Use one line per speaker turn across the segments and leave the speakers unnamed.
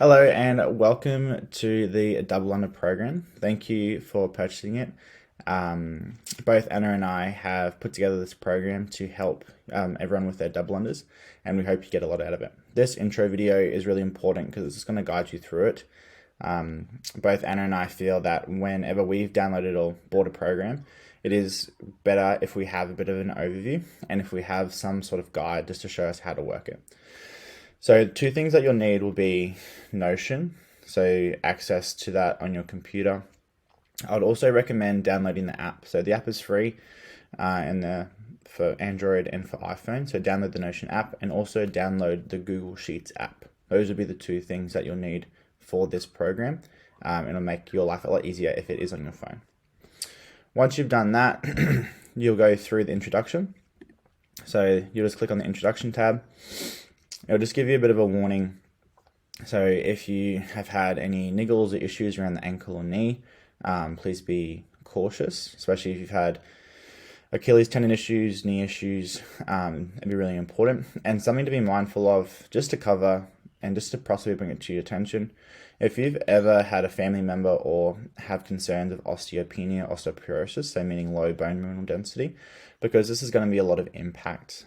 Hello and welcome to the Double Under program. Thank you for purchasing it. Both Anna and I have put together this program to help everyone with their double unders, and we hope you get a lot out of it. This intro video is really important because it's just going to guide you through it. Both Anna and I feel that whenever we've downloaded or bought a program, it is better if we have a bit of an overview and if we have some sort of guide just to show us how to work it. So two things that you'll need will be Notion, so access to that on your computer. I would also recommend downloading the app. So the app is free for Android and for iPhone. So download the Notion app and also download the Google Sheets app. Those would be the two things that you'll need for this program. It'll make your life a lot easier if it is on your phone. Once you've done that, you'll go through the introduction. So you'll just click on the introduction tab. It'll just give you a bit of a warning. So if you have had any niggles or issues around the ankle or knee, please be cautious, especially if you've had Achilles tendon issues, knee issues. It'd be really important. And something to be mindful of, just to cover and just to possibly bring it to your attention. If you've ever had a family member or have concerns of osteopenia, osteoporosis, so meaning low bone mineral density, because this is going to be a lot of impact,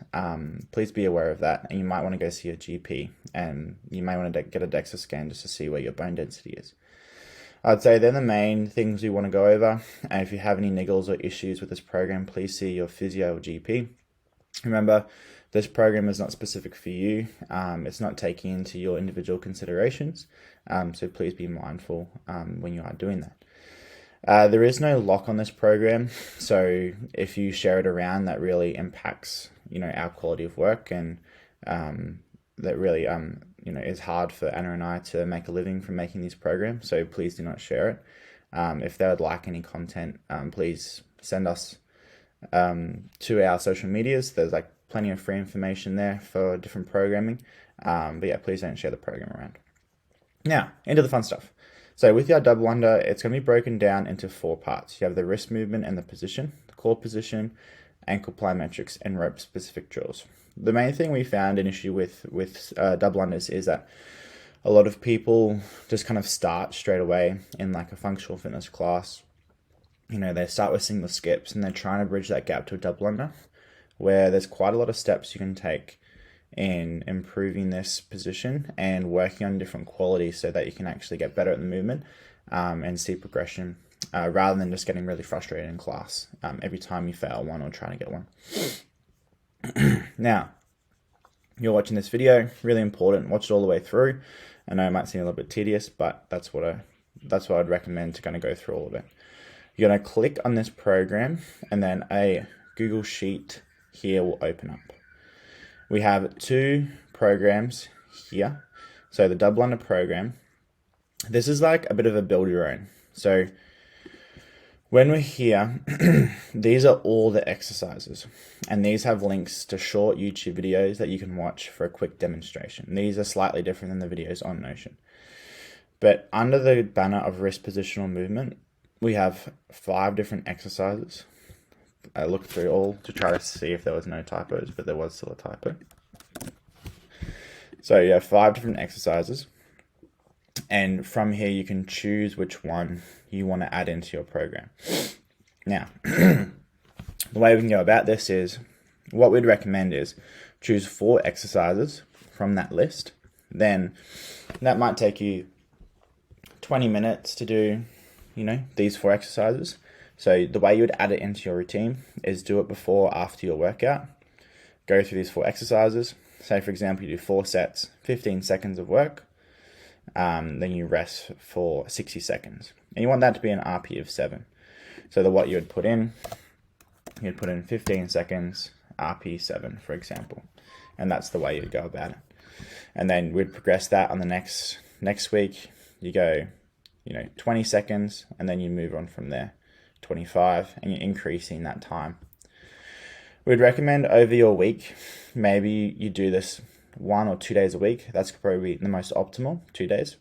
please be aware of that. And you might want to go see your GP, and you may want to get a DEXA scan just to see where your bone density is. I'd say they're the main things we want to go over. And if you have any niggles or issues with this program, please see your physio or GP. Remember, this program is not specific for you. It's not taking into your individual considerations. So please be mindful when you are doing that. There is no lock on this program. So if you share it around, that really impacts, our quality of work, and that really, is hard for Anna and I to make a living from making these programs. So please do not share it. If they would like any content, please send us to our social medias. There's plenty of free information there for different programming. But yeah, please don't share the program around. Now, into the fun stuff. So with your double under, it's going to be broken down into 4 parts. You have the wrist movement and the position, the core position, ankle plyometrics, and rope specific drills. The main thing we found an issue with double unders is that a lot of people just kind of start straight away in a functional fitness class. They start with single skips and they're trying to bridge that gap to a double under, where there's quite a lot of steps you can take in improving this position and working on different qualities so that you can actually get better at the movement and see progression rather than just getting really frustrated in class every time you fail one or trying to get one. Now, you're watching this video, really important, watch it all the way through. I know it might seem a little bit tedious, but that's what I'd recommend to kind of go through all of it. You're going to click on this program and then a Google Sheet here will open up. We have 2 programs here. So the double under program, this is a bit of a build your own. So when we're here, these are all the exercises, and these have links to short YouTube videos that you can watch for a quick demonstration. These are slightly different than the videos on Notion. But under the banner of wrist positional movement, we have 5 different exercises. I looked through all to try to see if there was no typos, but there was still a typo. So you have 5 different exercises, and from here you can choose which one you want to add into your program. Now, the way we can go about this is, what we'd recommend is choose 4 exercises from that list. Then that might take you 20 minutes to do, these 4 exercises. So the way you would add it into your routine is do it before or after your workout. Go through these 4 exercises. Say, for example, you do 4 sets, 15 seconds of work. Then you rest for 60 seconds. And you want that to be an RP of 7. So what you would put in, you'd put in 15 seconds, RP 7, for example. And that's the way you'd go about it. And then we'd progress that on the next week. You go, 20 seconds, and then you move on from there. 25, and you're increasing that time. We'd recommend over your week, maybe you do this 1 or 2 days a week. That's probably the most optimal, 2 days.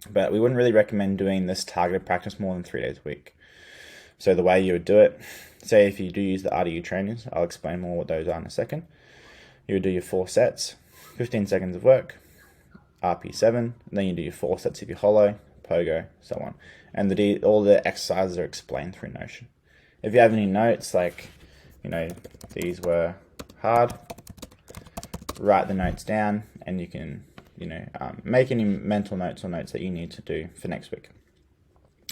But we wouldn't really recommend doing this targeted practice more than 3 days a week. So the way you would do it, say if you do use the RDU trainers, I'll explain more what those are in a second. You would do your 4 sets, 15 seconds of work, RP7, and then you do your 4 sets of your holo, pogo, so on. And all the exercises are explained through Notion. If you have any notes, like, these were hard, write the notes down, and you can, make any mental notes or notes that you need to do for next week.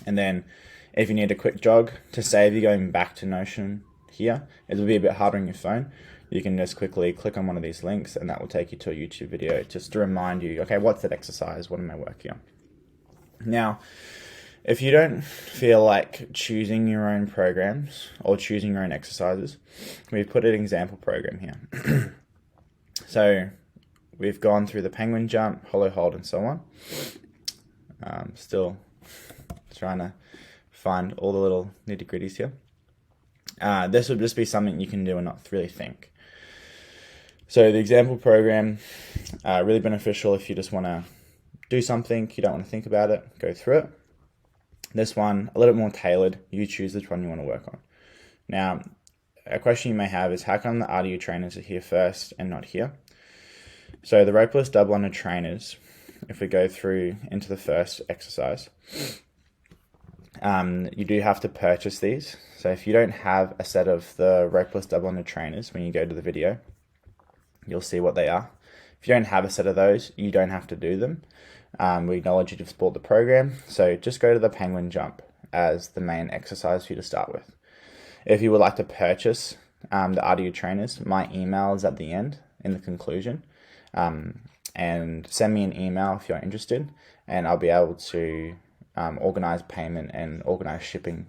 And then if you need a quick jog to save you going back to Notion here, it'll be a bit harder on your phone. You can just quickly click on one of these links and that will take you to a YouTube video just to remind you, okay, what's that exercise? What am I working on? Now, if you don't feel like choosing your own programs or choosing your own exercises, we've put an example program here. So we've gone through the penguin jump, holo hold, and so on. Still trying to find all the little nitty-gritties here. This would just be something you can do and not really think. So the example program, really beneficial if you just want to do something, you don't want to think about it, go through it. This one, a little bit more tailored, you choose which one you want to work on. Now, a question you may have is, how come the RDU trainers are here first and not here? So the ropeless double under trainers, if we go through into the first exercise, you do have to purchase these. So if you don't have a set of the ropeless double under trainers, when you go to the video, you'll see what they are. If you don't have a set of those, you don't have to do them. We acknowledge you to support the program, so just go to the penguin jump as the main exercise for you to start with. If you would like to purchase the RDU trainers, my email is at the end in the conclusion, and send me an email if you're interested, and I'll be able to organize payment and organize shipping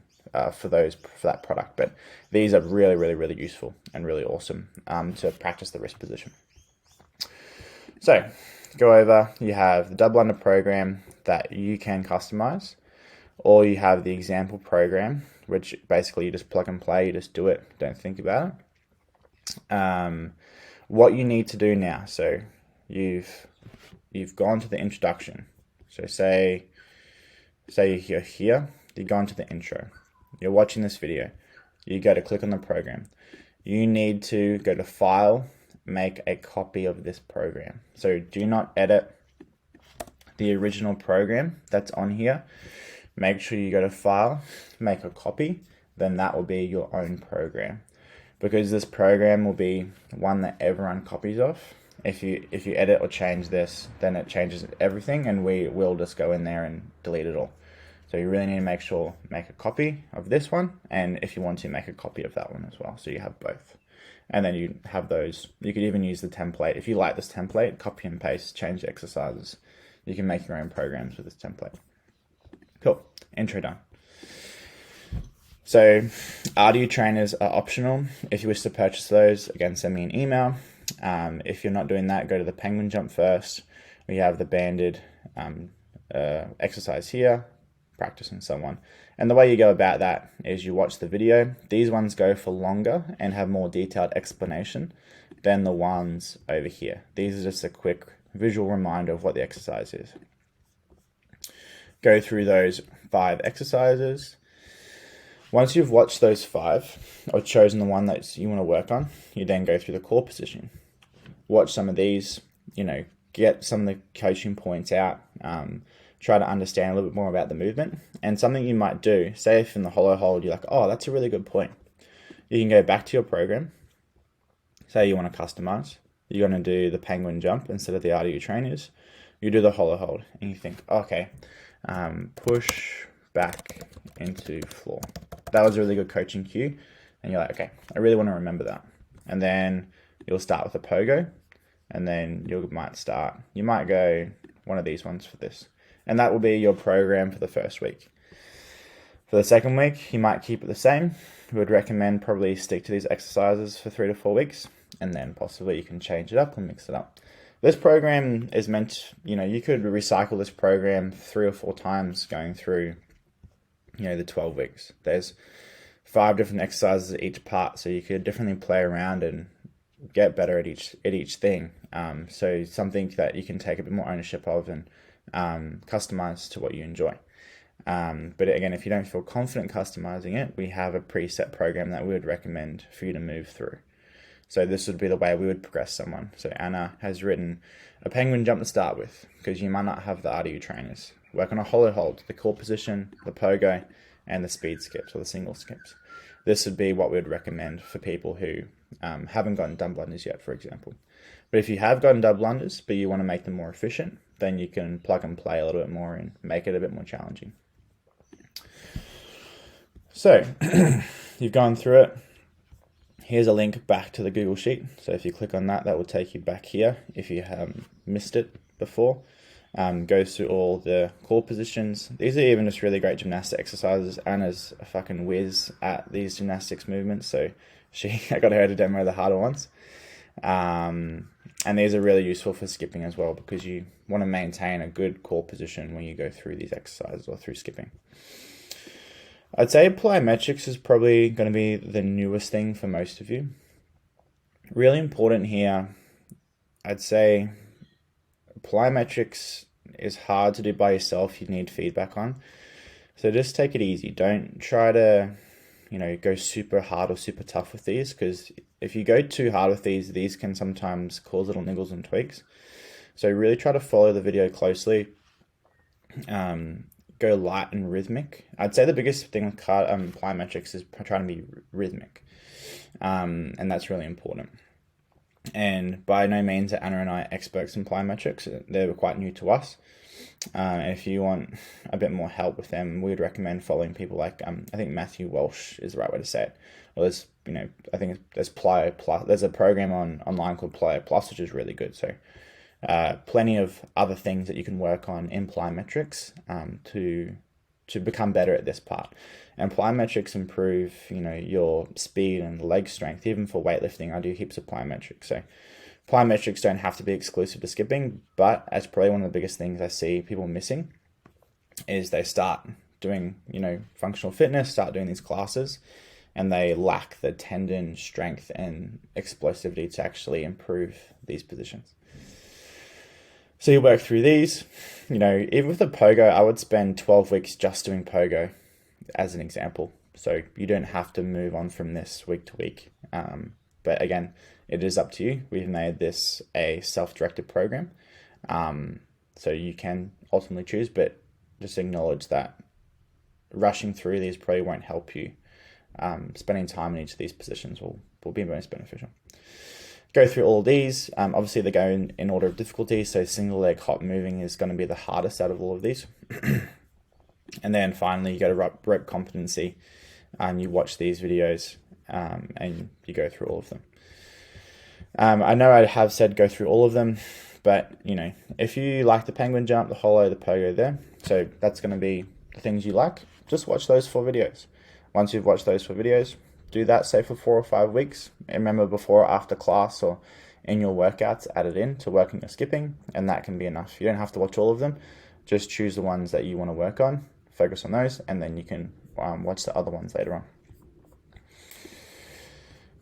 for that product. But these are really, really, really useful and really awesome to practice the wrist position. So go over, you have the double under program that you can customize, or you have the example program, which basically you just plug and play, you just do it, don't think about it. What you need to do now, so you've gone to the introduction. So say you're here, you've gone to the intro, you're watching this video, you go to click on the program. You need to go to File, make a copy of this program. So do not edit the original program that's on here. Make sure you go to File, make a copy, then that will be your own program. Because this program will be one that everyone copies off. If you edit or change this, then it changes everything, and we will just go in there and delete it all. So you really need to make a copy of this one, and if you want to, make a copy of that one as well, so you have both. And then you have those. You could even use the template. If you like this template, copy and paste, change the exercises. You can make your own programs with this template. Cool. Intro done. So RDU trainers are optional. If you wish to purchase those, again, send me an email. If you're not doing that, go to the penguin jump first. We have the banded exercise here, practice and so on. And the way you go about that is you watch the video. These ones go for longer and have more detailed explanation than the ones over here. These are just a quick visual reminder of what the exercise is. Go through those 5 exercises. Once you've watched those 5 or chosen the one that you want to work on, you then go through the core position. Watch some of these, get some of the coaching points out, try to understand a little bit more about the movement. And something you might do, say if in the holo hold you're like, oh, that's a really good point. You can go back to your program. Say you want to customize. You're going to do the penguin jump instead of the RDU trainers. You do the holo hold and you think, okay, push back into floor. That was a really good coaching cue. And you're like, okay, I really want to remember that. And then you'll start with a pogo. And then you might go one of these ones for this. And that will be your program for the first week. For the second week, you might keep it the same. We would recommend probably stick to these exercises for 3 to 4 weeks. And then possibly you can change it up and mix it up. This program is meant, you could recycle this program 3 or 4 times going through, the 12 weeks. There's 5 different exercises at each part, so you could definitely play around and get better at each thing. So something that you can take a bit more ownership of and customize to what you enjoy. But again, if you don't feel confident customizing it, we have a preset program that we would recommend for you to move through. So this would be the way we would progress someone. So Anna has written a penguin jump to start with, because you might not have the RDU trainers. Work on a hollow hold, the core position, the pogo, and the speed skips or the single skips. This would be what we would recommend for people who haven't gotten double unders yet, for example. But if you have gotten double unders, but you want to make them more efficient, then you can plug and play a little bit more and make it a bit more challenging. So you've gone through it. Here's a link back to the Google Sheet. So if you click on that, that will take you back here. If you have missed it before, goes through all the core positions. These are even just really great gymnastic exercises. Anna's a fucking whiz at these gymnastics movements, so I got her to demo the harder ones. And these are really useful for skipping as well, because you want to maintain a good core position when you go through these exercises or through skipping. I'd say plyometrics is probably going to be the newest thing for most of you. Really important here, I'd say plyometrics is hard to do by yourself. You need feedback on. So just take it easy. Don't try to, go super hard or super tough with these, because if you go too hard with these can sometimes cause little niggles and tweaks. So really try to follow the video closely. Go light and rhythmic. I'd say the biggest thing with plyometrics is trying to be rhythmic. And that's really important. And by no means are Anna and I experts in plyometrics. They're quite new to us. And if you want a bit more help with them, we would recommend following people like, I think Matthew Walsh is the right way to say it. Or there's, I think there's Plyo Plus. There's a program online called Plyo Plus, which is really good. So plenty of other things that you can work on in plyometrics to become better at this part. And plyometrics improve, your speed and leg strength. Even for weightlifting, I do heaps of plyometrics. So plyometrics don't have to be exclusive to skipping, but as probably one of the biggest things I see people missing is they start doing, functional fitness, start doing these classes, and they lack the tendon strength and explosivity to actually improve these positions. So you work through these, even with the pogo, I would spend 12 weeks just doing pogo as an example. So you don't have to move on from this week to week. But again, it is up to you. We've made this a self-directed program. So you can ultimately choose, but just acknowledge that rushing through these probably won't help you. Spending time in each of these positions will be most beneficial. Go through all these. Obviously, they go in order of difficulty. So single leg hop moving is going to be the hardest out of all of these. And then finally, you go to rope competency. You watch these videos and you go through all of them. I know I have said go through all of them, but if you like the penguin jump, the hollow, the pogo there, so that's going to be the things you like, just watch those 4 videos. Once you've watched those 4 videos, do that, say, for 4 or 5 weeks. And remember, before or after class or in your workouts, add it in to working your skipping, and that can be enough. You don't have to watch all of them. Just choose the ones that you want to work on, focus on those, and then you can watch the other ones later on.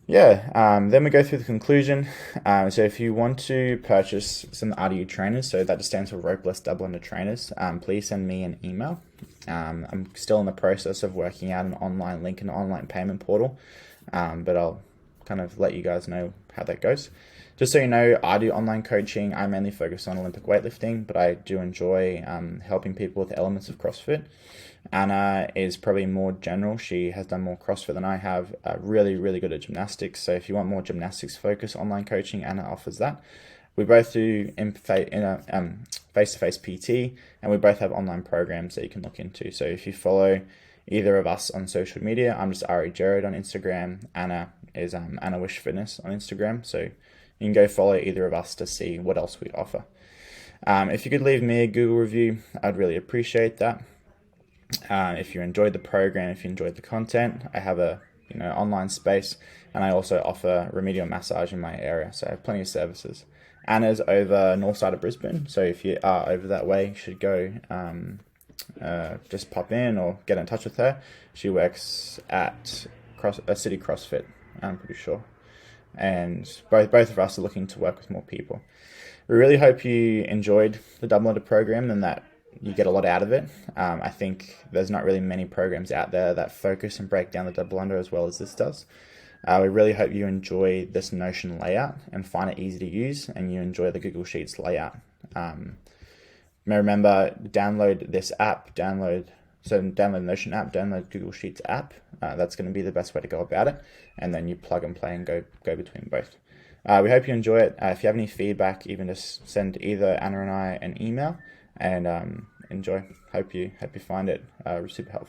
Then we go through the conclusion. So if you want to purchase some RDU trainers, so that just stands for Ropeless Double Under Trainers, please send me an email. I'm still in the process of working out an online link and an online payment portal, but I'll kind of let you guys know how that goes. Just so you know, I do online coaching. I mainly focus on Olympic weightlifting, but I do enjoy helping people with elements of CrossFit. Anna is probably more general. She has done more CrossFit than I have. Really, really good at gymnastics. So if you want more gymnastics focused online coaching, Anna offers that. We both do face-to-face PT, and we both have online programs that you can look into. So if you follow either of us on social media, I'm just Ari Jared on Instagram. Anna is Anna Wish Fitness on Instagram. So you can go follow either of us to see what else we offer. If you could leave me a Google review, I'd really appreciate that. If you enjoyed the program, if you enjoyed the content, I have a online space, and I also offer remedial massage in my area, so I have plenty of services. Anna's over north side of Brisbane, so if you are over that way, you should go just pop in or get in touch with her. She works at City CrossFit, I'm pretty sure, and both of us are looking to work with more people. We really hope you enjoyed the Double Under program and that you get a lot out of it. I think there's not really many programs out there that focus and break down the double under as well as this does. We really hope you enjoy this Notion layout and find it easy to use, and you enjoy the Google Sheets layout. Remember, download this app, download Notion app, download Google Sheets app. That's going to be the best way to go about it, and then you plug and play and go between both. We hope you enjoy it. If you have any feedback, even just send either Anna and I an email, and enjoy. Hope you find it super helpful.